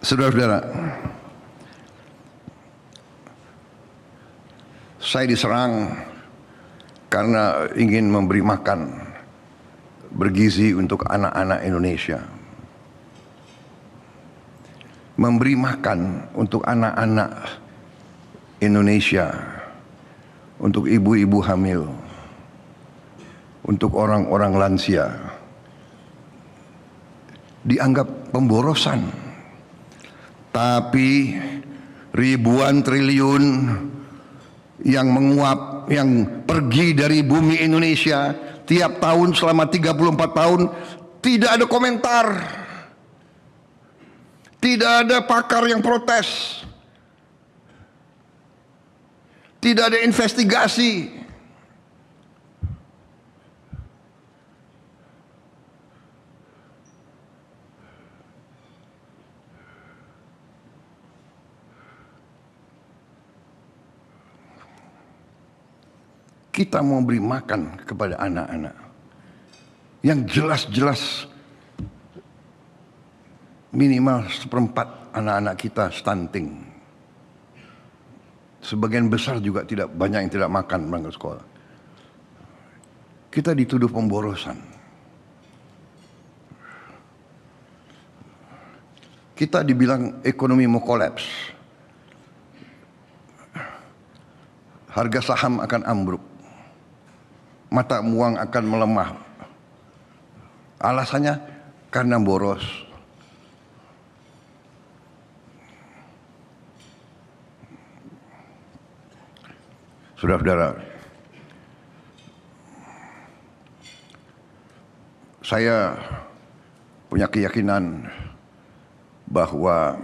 Saudara-saudara, saya diserang karena ingin memberi makan bergizi untuk anak-anak Indonesia. Memberi makan untuk anak-anak Indonesia, untuk ibu-ibu hamil, untuk orang-orang lansia, dianggap pemborosan. Tapi ribuan triliun yang menguap, yang pergi dari bumi Indonesia tiap tahun selama 34 tahun, tidak ada komentar. Tidak ada pakar yang protes. Tidak ada investigasi. Kita mau beri makan kepada anak-anak yang jelas-jelas minimal 1/4 anak-anak kita stunting. Sebagian besar juga banyak yang tidak makan berangkat sekolah. Kita dituduh pemborosan. Kita dibilang ekonomi mau kolaps. Harga saham akan ambruk. Mata uang akan melemah. Alasannya karena boros. Saudara-saudara, saya punya keyakinan bahwa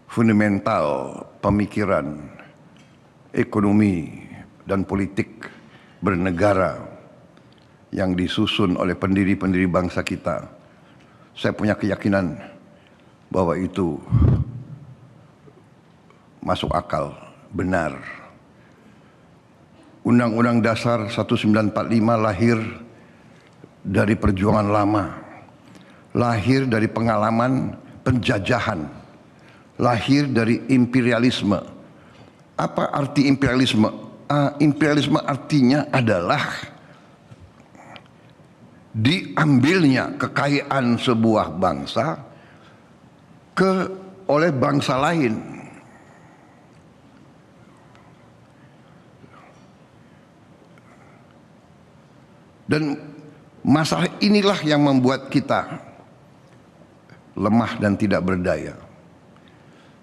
fundamental pemikiran ekonomi dan politik bernegara yang disusun oleh pendiri-pendiri bangsa kita, saya punya keyakinan bahwa itu masuk akal, benar. Undang-Undang Dasar 1945 lahir dari perjuangan lama, lahir dari pengalaman penjajahan, lahir dari imperialisme. Apa arti imperialisme? Imperialisme artinya adalah diambilnya kekayaan sebuah bangsa oleh bangsa lain. Dan masalah inilah yang membuat kita lemah dan tidak berdaya.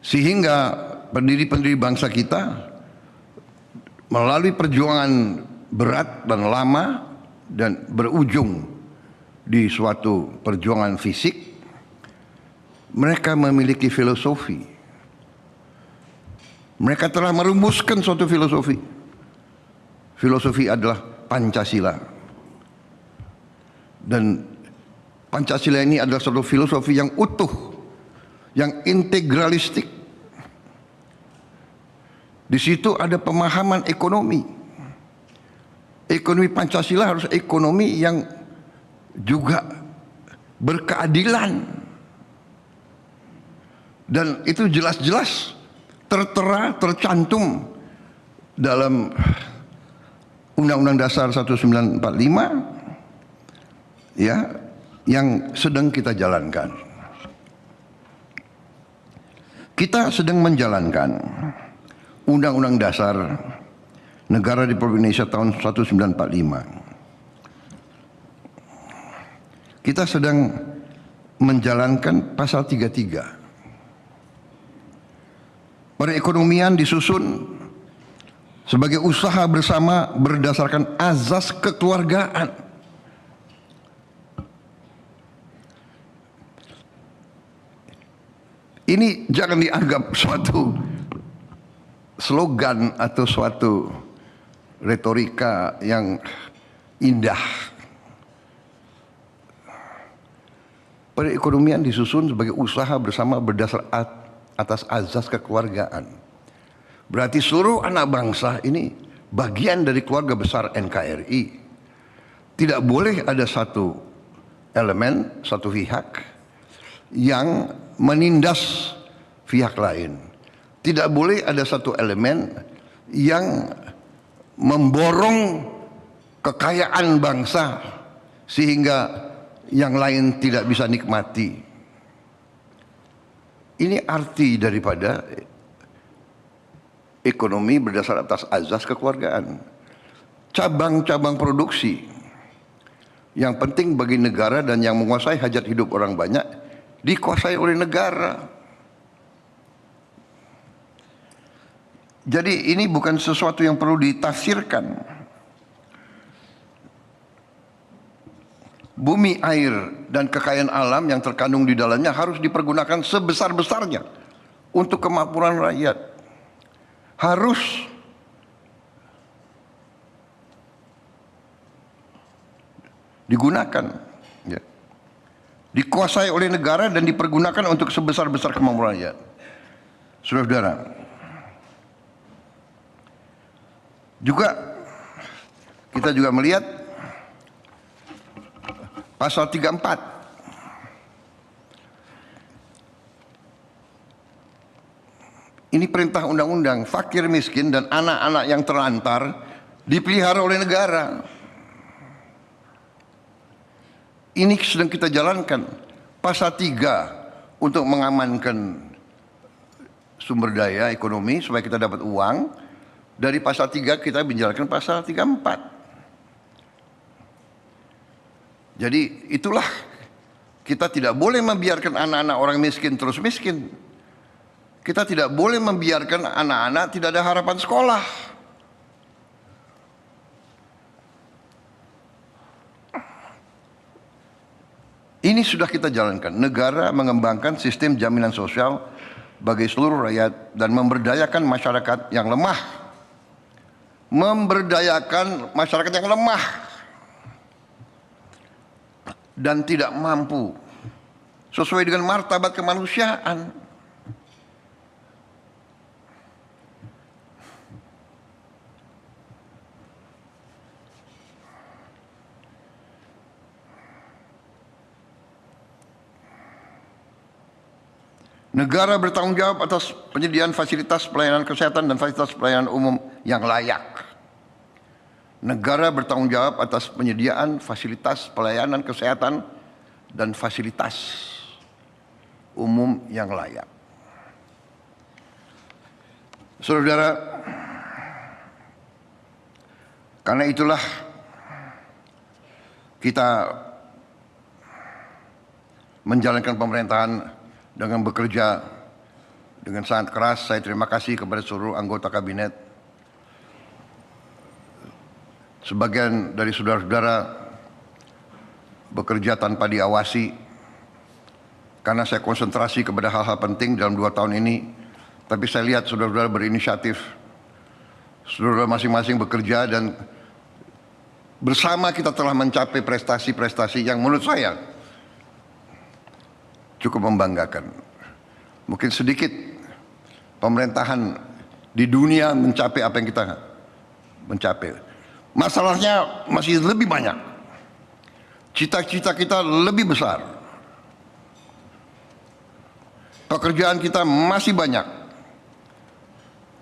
Sehingga pendiri-pendiri bangsa kita melalui perjuangan berat dan lama dan berujung di suatu perjuangan fisik, mereka memiliki filosofi. Mereka telah merumuskan suatu filosofi. Filosofi adalah Pancasila. Dan Pancasila ini adalah suatu filosofi yang utuh, yang integralistik. Di situ ada pemahaman ekonomi. Ekonomi Pancasila harus ekonomi yang juga berkeadilan. Dan itu jelas-jelas tertera, tercantum dalam Undang-Undang Dasar 1945 ya, yang sedang kita jalankan. Kita sedang menjalankan Undang-Undang Dasar Negara Republik Indonesia tahun 1945. Kita sedang menjalankan pasal 33. Perekonomian disusun sebagai usaha bersama berdasarkan azas kekeluargaan. Ini jangan dianggap suatu slogan atau suatu retorika yang indah. Perekonomian disusun sebagai usaha bersama berdasar atas azas kekeluargaan. Berarti seluruh anak bangsa ini bagian dari keluarga besar NKRI. Tidak boleh ada satu elemen, satu pihak yang menindas pihak lain. Tidak boleh ada satu elemen yang memborong kekayaan bangsa sehingga yang lain tidak bisa nikmati. Ini arti daripada ekonomi berdasar atas azas kekeluargaan. Cabang-cabang produksi yang penting bagi negara dan yang menguasai hajat hidup orang banyak dikuasai oleh negara. Jadi ini bukan sesuatu yang perlu ditafsirkan. Bumi, air, dan kekayaan alam yang terkandung di dalamnya harus dipergunakan sebesar-besarnya untuk kemakmuran rakyat. Harus digunakan, ya, dikuasai oleh negara dan dipergunakan untuk sebesar-besar kemakmuran rakyat. Saudara-saudara, kita juga melihat pasal 34 ini perintah undang-undang, fakir miskin dan anak-anak yang terlantar dipelihara oleh negara. Ini sedang kita jalankan. Pasal 3 untuk mengamankan sumber daya ekonomi supaya kita dapat uang. Dari pasal 3 kita menjalankan pasal 34. Jadi itulah, kita tidak boleh membiarkan anak-anak orang miskin terus miskin. Kita tidak boleh membiarkan anak-anak tidak ada harapan sekolah. Ini sudah kita jalankan. Negara mengembangkan sistem jaminan sosial bagi seluruh rakyat dan memberdayakan masyarakat yang lemah. Memberdayakan masyarakat yang lemah dan tidak mampu sesuai dengan martabat kemanusiaan. Negara bertanggung jawab atas penyediaan fasilitas pelayanan kesehatan dan fasilitas pelayanan umum yang layak. Negara bertanggung jawab atas penyediaan fasilitas pelayanan kesehatan dan fasilitas umum yang layak. Saudara, karena itulah kita menjalankan pemerintahan dengan bekerja dengan sangat keras. Saya terima kasih kepada seluruh anggota kabinet. Sebagian dari saudara-saudara bekerja tanpa diawasi karena saya konsentrasi kepada hal-hal penting dalam 2 tahun ini. Tapi saya lihat saudara-saudara berinisiatif, saudara masing-masing bekerja dan bersama kita telah mencapai prestasi-prestasi yang menurut saya cukup membanggakan. Mungkin sedikit pemerintahan di dunia mencapai apa yang kita mencapai. Masalahnya masih lebih banyak. Cita-cita kita lebih besar. Pekerjaan kita masih banyak.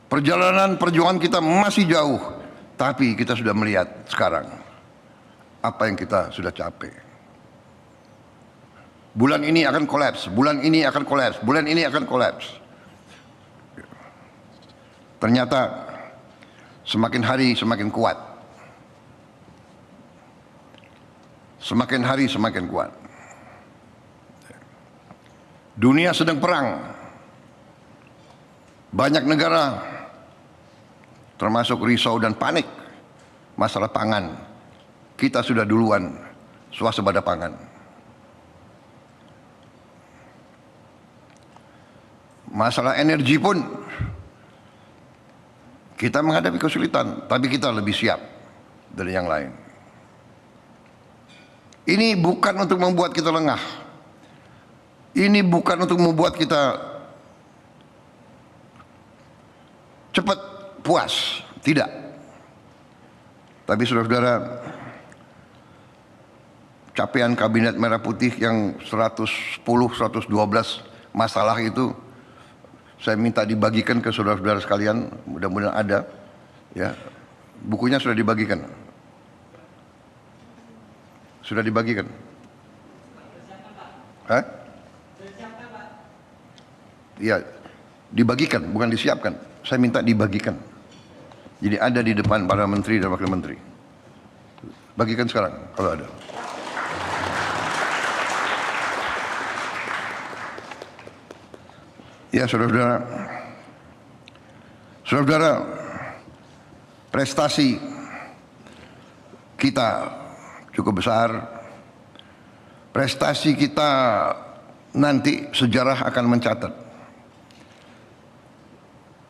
Perjalanan perjuangan kita masih jauh. Tapi kita sudah melihat sekarang apa yang kita sudah capai. Bulan ini akan kolaps, bulan ini akan kolaps, bulan ini akan kolaps. Ternyata semakin hari semakin kuat. Semakin hari semakin kuat. Dunia sedang perang. Banyak negara termasuk risau dan panik masalah pangan. Kita sudah duluan swasembada pangan. Masalah energi pun kita menghadapi kesulitan, tapi kita lebih siap dari yang lain. Ini bukan untuk membuat kita lengah. Ini bukan untuk membuat kita cepat puas. Tidak. Tapi saudara-saudara, capaian kabinet merah putih yang 110, 112 masalah itu, saya minta dibagikan ke saudara-saudara sekalian, mudah-mudahan ada. Ya, bukunya sudah dibagikan. Sudah dibagikan. Hah? Iya, dibagikan, bukan disiapkan. Saya minta dibagikan. Jadi ada di depan para menteri dan wakil menteri. Bagikan sekarang kalau ada. Ya, saudara-saudara, saudara-saudara, prestasi kita cukup besar. Prestasi kita nanti sejarah akan mencatat.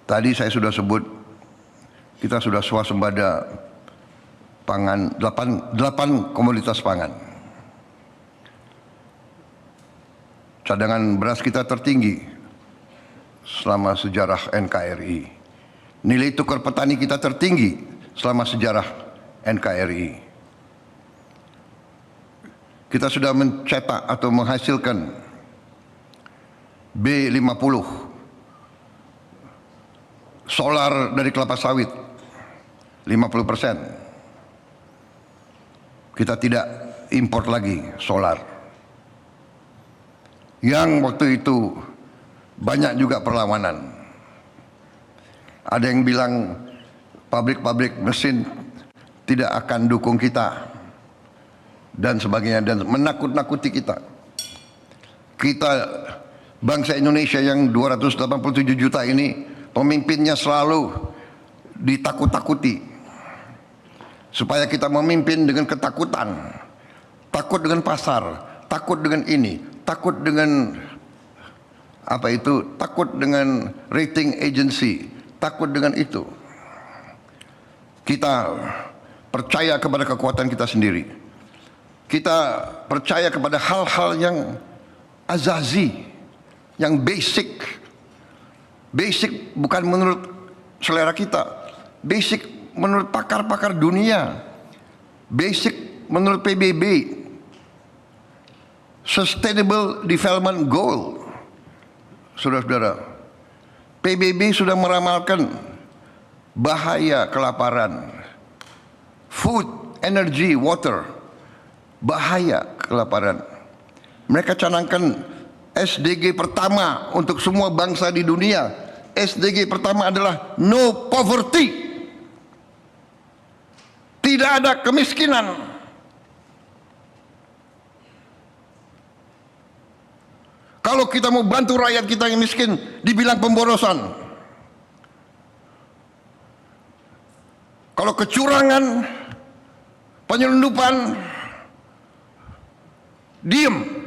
Tadi saya sudah sebut, kita sudah swasembada pangan, 8 komoditas pangan. Cadangan beras kita tertinggi selama sejarah NKRI. Nilai tukar petani kita tertinggi selama sejarah NKRI. Kita sudah mencetak atau menghasilkan B50 solar dari kelapa sawit 50%. Kita tidak import lagi solar. Yang waktu itu banyak juga perlawanan. Ada yang bilang pabrik-pabrik mesin tidak akan dukung kita dan sebagainya, dan menakut-nakuti kita. Kita bangsa Indonesia yang 287 juta ini, pemimpinnya selalu ditakut-takuti supaya kita memimpin dengan ketakutan, takut dengan pasar, takut dengan ini, takut dengan apa itu, takut dengan rating agency, takut dengan itu. Kita percaya kepada kekuatan kita sendiri. Kita percaya kepada hal-hal yang azazi, yang basic. Basic bukan menurut selera kita, basic menurut pakar-pakar dunia, basic menurut PBB, Sustainable Development Goal. Saudara-saudara, PBB sudah meramalkan bahaya kelaparan, food, energy, water, bahaya kelaparan. Mereka canangkan SDG pertama untuk semua bangsa di dunia. SDG pertama adalah no poverty. Tidak ada kemiskinan. Kalau kita mau bantu rakyat kita yang miskin, dibilang pemborosan. Kalau kecurangan, penyelundupan, diem.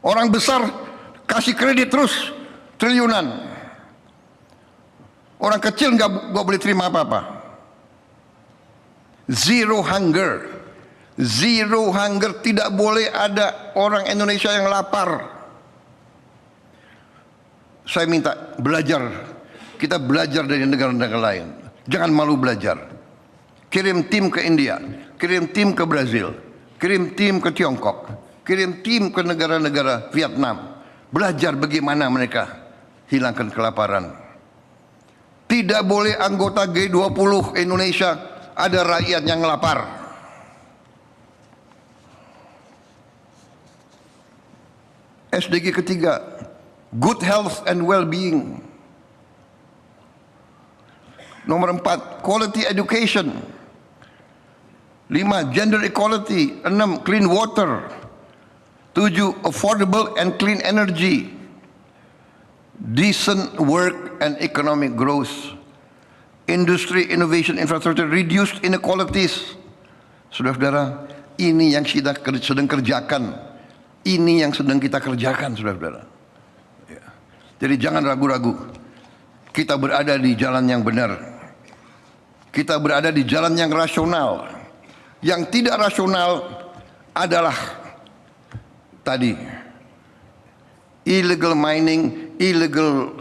Orang besar kasih kredit terus triliunan. Orang kecil nggak boleh terima apa-apa. Zero hunger. Zero hunger, tidak boleh ada orang Indonesia yang lapar. Saya minta belajar. Kita belajar dari negara-negara lain. Jangan malu belajar. Kirim tim ke India, kirim tim ke Brazil, kirim tim ke Tiongkok, kirim tim ke negara-negara Vietnam. Belajar bagaimana mereka hilangkan kelaparan. Tidak boleh anggota G20 Indonesia ada rakyat yang lapar. SDG ketiga, good health and well-being. Nomor 4, quality education. 5, gender equality. 6, clean water. 7, affordable and clean energy. Decent work and economic growth. Industry, innovation, infrastructure, reduced inequalities. Saudara-saudara, ini yang kita sedang kerjakan. Ini yang sedang kita kerjakan, saudara-saudara. Ya. Jadi jangan ragu-ragu. Kita berada di jalan yang benar. Kita berada di jalan yang rasional. Yang tidak rasional adalah tadi illegal mining, illegal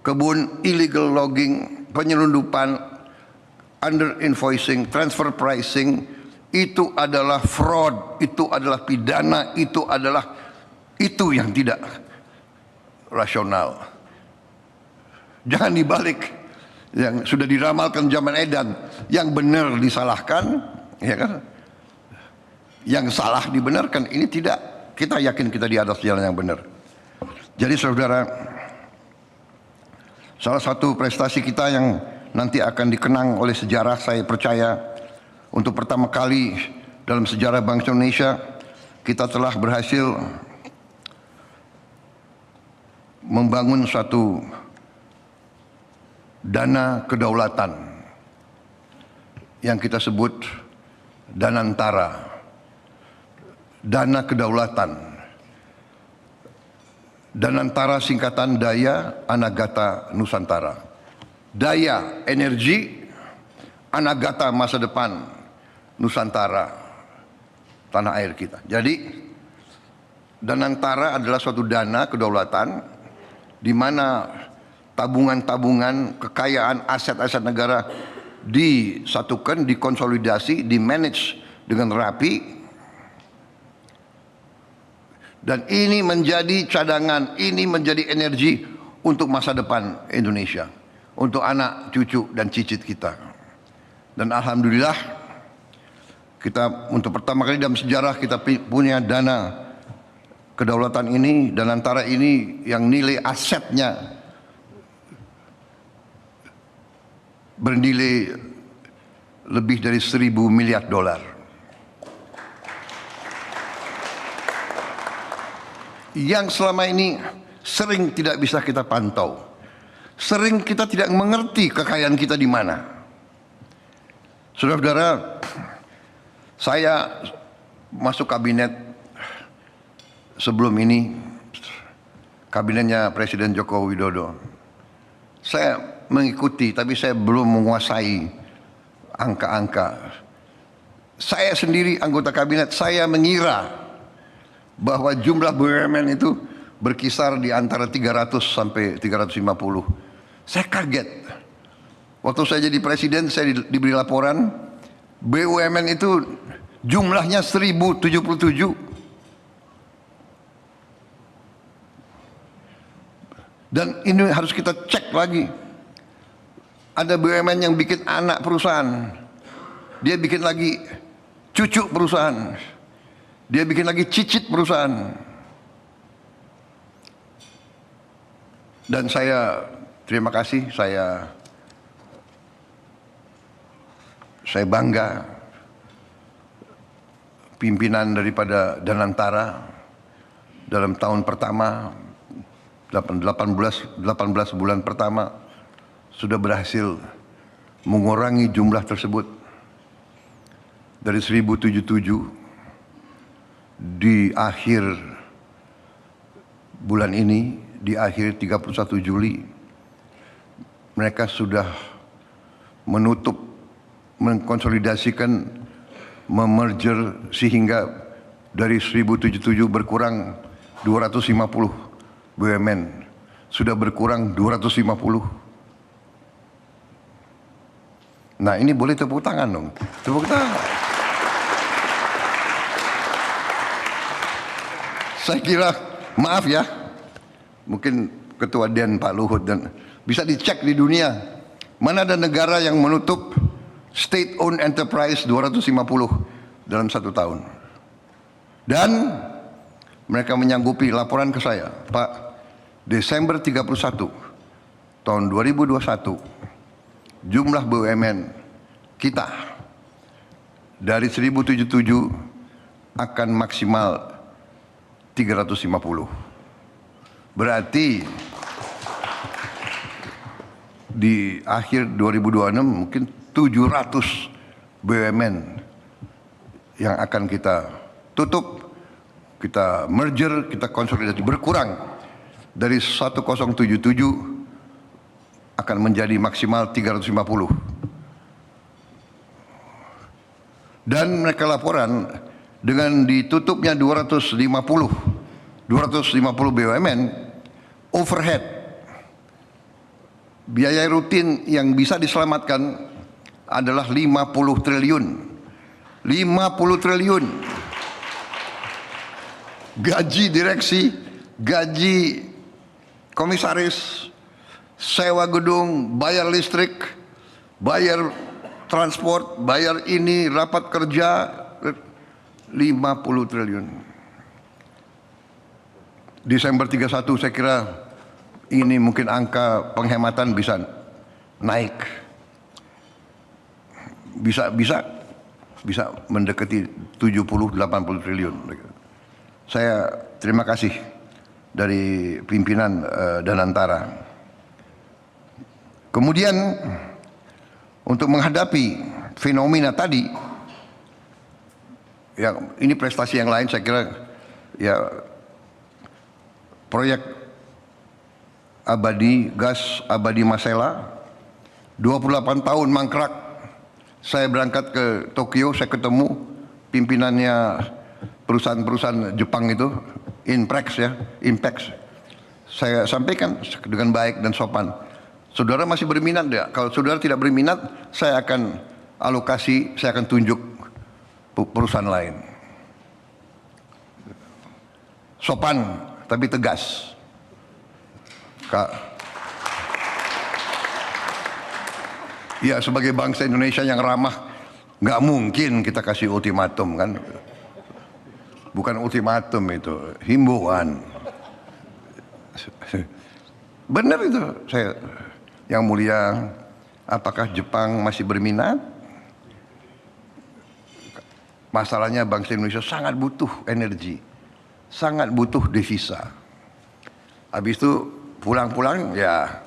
kebun, illegal logging, penyelundupan, under invoicing, transfer pricing, itu adalah fraud, itu adalah pidana, itu yang tidak rasional. Jangan dibalik, yang sudah diramalkan zaman edan, yang benar disalahkan, ya kan? Yang salah dibenarkan. Ini tidak, kita yakin kita di atas jalan yang benar. Jadi saudara, salah satu prestasi kita yang nanti akan dikenang oleh sejarah, saya percaya untuk pertama kali dalam sejarah bangsa Indonesia kita telah berhasil membangun suatu dana kedaulatan yang kita sebut Danantara. Dana kedaulatan. Danantara singkatan Daya Anagata Nusantara. Daya energi, Anagata masa depan Nusantara, tanah air kita. Jadi Danantara adalah suatu dana kedaulatan di mana tabungan-tabungan kekayaan aset-aset negara disatukan, dikonsolidasi, dimanage dengan rapi. Dan ini menjadi cadangan, ini menjadi energi untuk masa depan Indonesia, untuk anak, cucu, dan cicit kita. Dan alhamdulillah, kita untuk pertama kali dalam sejarah kita punya dana kedaulatan ini, Danantara ini yang nilai asetnya bernilai lebih dari 1.000 miliar dolar. Yang selama ini sering tidak bisa kita pantau, sering kita tidak mengerti kekayaan kita di mana. Saudara-saudara, saya masuk kabinet sebelum ini, kabinetnya Presiden Joko Widodo. Saya mengikuti, tapi saya belum menguasai angka-angka. Saya sendiri anggota kabinet, saya mengira bahwa jumlah BUMN itu berkisar di antara 300 sampai 350. Saya kaget. Waktu saya jadi presiden, saya diberi laporan BUMN itu jumlahnya 1077. Dan ini harus kita cek lagi. Ada BUMN yang bikin anak perusahaan, dia bikin lagi cucu perusahaan, dia bikin lagi cicit perusahaan. Dan saya terima kasih, saya bangga pimpinan daripada Danantara dalam tahun pertama 18 bulan pertama sudah berhasil mengurangi jumlah tersebut dari 1077 di akhir bulan ini, di akhir 31 Juli mereka sudah menutup, mengkonsolidasikan, memerger sehingga dari 1077 berkurang 250 BUMN, sudah berkurang 250. Nah ini boleh tepuk tangan dong, tepuk tangan. Saya kira, maaf ya, mungkin Ketua Den Pak Luhut dan bisa dicek di dunia, mana ada negara yang menutup state owned enterprise 250 dalam 1 tahun. Dan mereka menyanggupi laporan ke saya, Pak, Desember 31 tahun 2021 jumlah BUMN kita dari 1077 akan maksimal 350. Berarti di akhir 2026 mungkin 700 BUMN yang akan kita tutup, kita merger, kita konsolidasi, berkurang dari 1077 akan menjadi maksimal 350. Dan mereka laporan dengan ditutupnya 250 BUMN, overhead, biaya rutin yang bisa diselamatkan adalah 50 triliun. 50 triliun. Gaji direksi, gaji komisaris, sewa gedung, bayar listrik, bayar transport, bayar ini, rapat kerja, 50 triliun. Desember 31 saya kira ini mungkin angka penghematan bisa naik. Bisa mendekati 70-80 triliun. Saya terima kasih dari pimpinan Danantara. Kemudian untuk menghadapi fenomena tadi, ya ini prestasi yang lain saya kira, ya proyek abadi gas abadi Masela 28 tahun mangkrak. Saya berangkat ke Tokyo, saya ketemu pimpinannya perusahaan-perusahaan Jepang itu, Inpex. Saya sampaikan dengan baik dan sopan, saudara masih berminat ya? Kalau saudara tidak berminat, saya akan alokasi, saya akan tunjuk perusahaan lain. Sopan tapi tegas. Ya, sebagai bangsa Indonesia yang ramah, nggak mungkin kita kasih ultimatum kan? Bukan ultimatum itu, himbauan. Benar itu, saya. Yang mulia, apakah Jepang masih berminat? Masalahnya bangsa Indonesia sangat butuh energi, sangat butuh devisa. Habis itu pulang-pulang ya,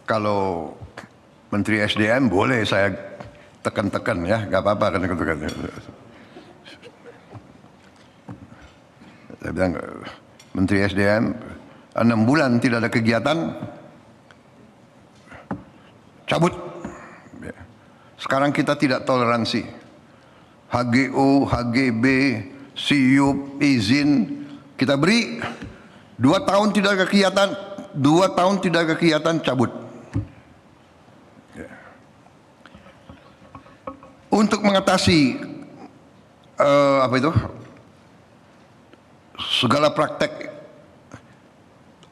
kalau Menteri SDM boleh saya tekan-tekan ya, nggak apa-apa kan. Saya bilang, Menteri SDM 6 bulan tidak ada kegiatan, cabut. Sekarang kita tidak toleransi. HGO, HGB, SIUP, izin kita beri. 2 tahun tidak ada kegiatan, 2 tahun tidak ada kegiatan, cabut. Untuk mengatasi segala praktek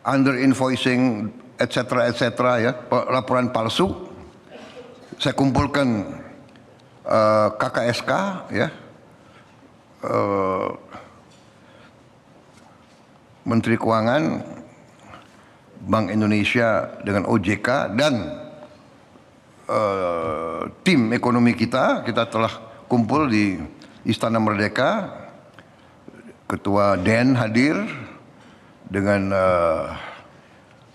under invoicing, etc., ya, laporan palsu, saya kumpulkan KKSK, ya, Menteri Keuangan, Bank Indonesia dengan OJK dan tim ekonomi kita telah kumpul di Istana Merdeka. Ketua DEN hadir dengan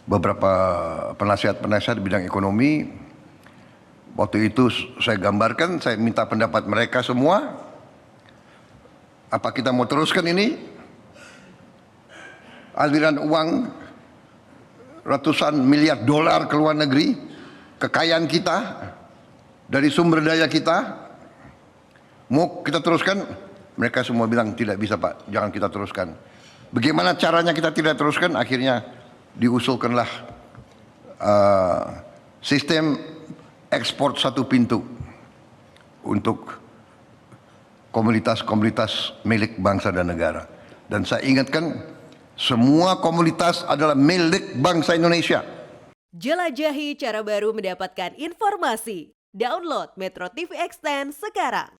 beberapa penasihat-penasihat di bidang ekonomi. Waktu itu saya gambarkan, saya minta pendapat mereka semua. Apa kita mau teruskan ini? Aliran uang ratusan miliar dolar ke luar negeri, kekayaan kita, dari sumber daya kita, mau kita teruskan? Mereka semua bilang tidak bisa Pak, jangan kita teruskan. Bagaimana caranya kita tidak teruskan? Akhirnya diusulkanlah sistem ekspor satu pintu untuk komoditas-komoditas milik bangsa dan negara. Dan saya ingatkan, semua komoditas adalah milik bangsa Indonesia. Jelajahi cara baru mendapatkan informasi. Download Metro TV Extend sekarang.